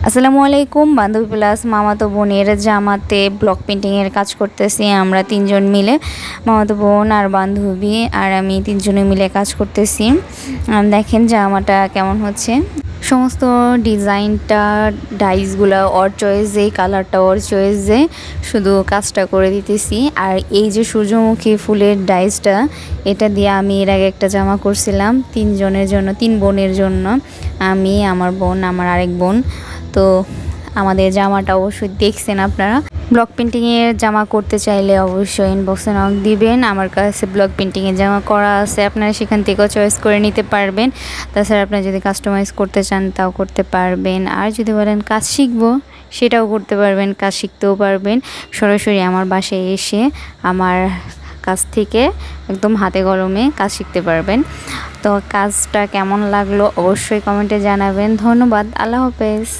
আসসালামু আলাইকুম। বান্ধবী প্লাস মামাতো বোনের জামাতে ব্লক পেন্টিংয়ের কাজ করতেছি আমরা তিনজন মিলে, মামাতো বোন আর বান্ধবী আর আমি তিনজনে মিলে কাজ করতেছি। দেখেন জামাটা কেমন হচ্ছে। সমস্ত ডিজাইনটা ডাইসগুলো ওর চয়েসে, কালারটা ওর চয়েসে, শুধু কাজটা করে দিতেছি। আর এই যে সূর্যমুখী ফুলের ডাইসটা, এটা দিয়ে আমি এর আগে একটা জামা করছিলাম তিনজনের জন্য, তিন বোনের জন্য, আমি, আমার বোন, আমার আরেক বোন। তো আমাদের জামাটা অবশ্যই দেখছেন আপনারা। ব্লক পেন্টিংয়ের জামা করতে চাইলে অবশ্যই ইনবক্সে নক দিবেন। আমার কাছে ব্লক পেন্টিংয়ের জামা করা আছে, আপনারা সেখান থেকেও চয়েস করে নিতে পারবেন। তাছাড়া আপনারা যদি কাস্টমাইজ করতে চান তাও করতে পারবেন। আর যদি বলেন কাজ শিখবো, সেটাও করতে পারবেন, কাজ শিখতেও পারবেন। সরাসরি আমার বাসায় এসে আমার কাছ থেকে একদম হাতে কলমে কাজ শিখতে পারবেন। তো কাজটা কেমন লাগলো অবশ্যই কমেন্টে জানাবেন। ধন্যবাদ। আল্লাহ হাফেজ।